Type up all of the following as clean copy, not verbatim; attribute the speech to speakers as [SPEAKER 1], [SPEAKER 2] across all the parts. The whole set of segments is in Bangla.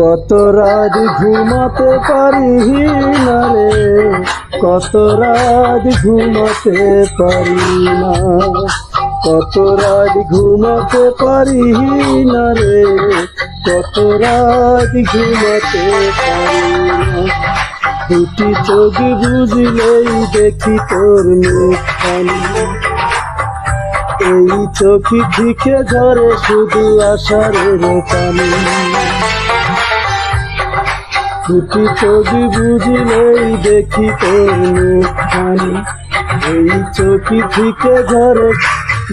[SPEAKER 1] কত রাত ঘুমাতে পারি না রে, কত রাত ঘুমাতে পারি না, কত রাত ঘুমাতে পারি না রে, কত রাত ঘুমাতে পারি না। দুটি চোখ বুঝলেই দেখি তোর মুখখানি, এই চোখি থেকে ঝরে শুধু আশারের পানি। দুটি চোখ বুঝলেই দেখি তোর মুখখানি, এই চোখি থেকে ঝরে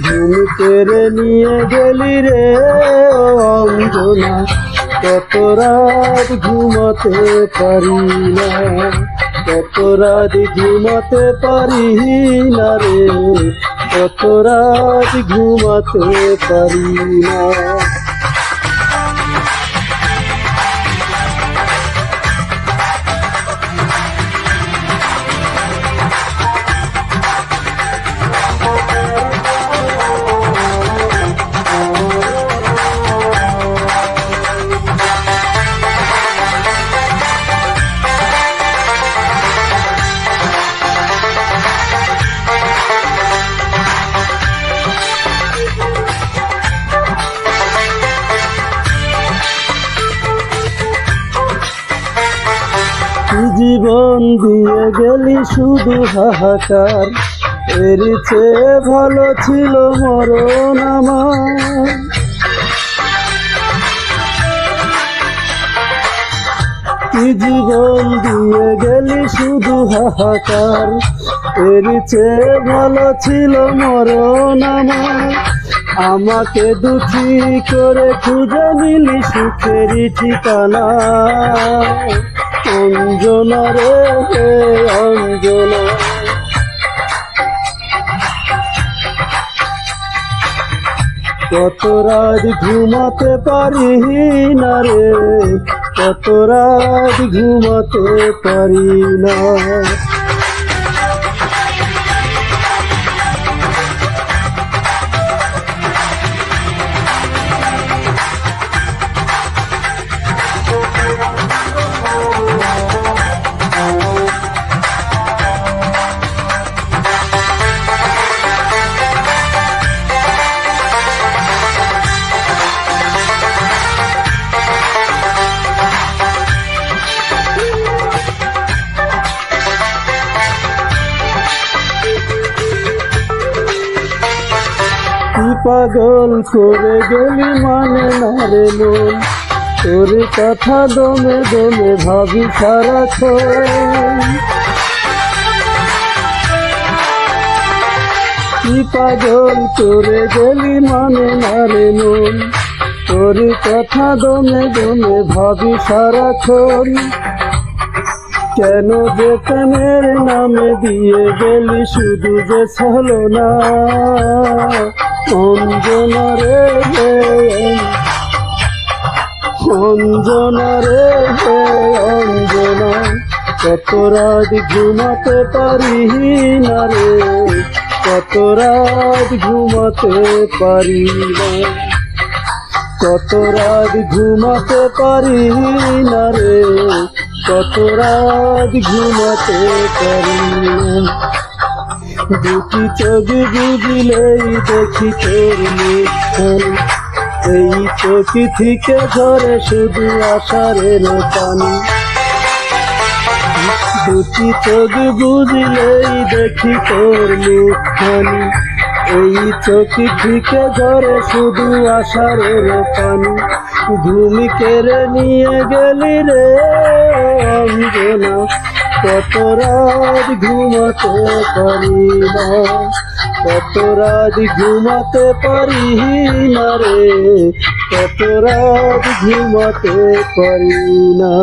[SPEAKER 1] ঘুম কেড়ে নিয়ে গেলি রে অঞ্জনা। কত রাত ঘুমাতে পারি না, কত রাত ঘুমাতে পারি না রে, কত রাত ঘুমাতে পারি না। জীবন দিয়ে গেলি শুধু হাহাকার, এর চেয়ে ভালো ছিল মরণ আমার। কি জীবন দিয়ে গেলি শুধু হাহাকার, এর চেয়ে ভালো ছিল মরণ আমার। আমাকে দুঃখী করে খুঁজে নিলি সুখেরই ঠিকানা, অঞ্জনা রে অঞ্জনা। কত রাত ঘুমাতে পারি না রে, কত রাত ঘুমাতে পারি না। পাগল করে গেলি মানে না রে মন, তোর কথা দমে দমে ভাবি সারাক্ষণ। কি পাগল করে গেলি মানে না রে মন, তোর কথা দমে দমে ভাবি সারাক্ষণ। কেন যে প্রেমের নামে দিয়ে গেলি শুধু যে ছলনা, অঞ্জনা রে অঞ্জনা রে অঞ্জনা। কত রাত ঘুমাতে পারি না রে, কত রাত ঘুমাতে পারি না, কত রাত ঘুমাতে পারি না রে, কত রাত ঘুমাতে পারি না। দুটি চোখ বুঝলেই দেখি তোর মুখখানি, এই চোখি থেকে ঝরে শুধু আশারের পানি। দুটি চোখ বুঝলেই দেখি তোর মুখখানি, এই চোখি থেকে ঝরে শুধু আশারের পানি। ঘুম কেড়ে নিয়ে গেলি রে অঞ্জনা। কত রাত ঘুমাতে পারি না, কত রাত ঘুমাতে পারি না রে, কত রাত ঘুমাতে পারি না।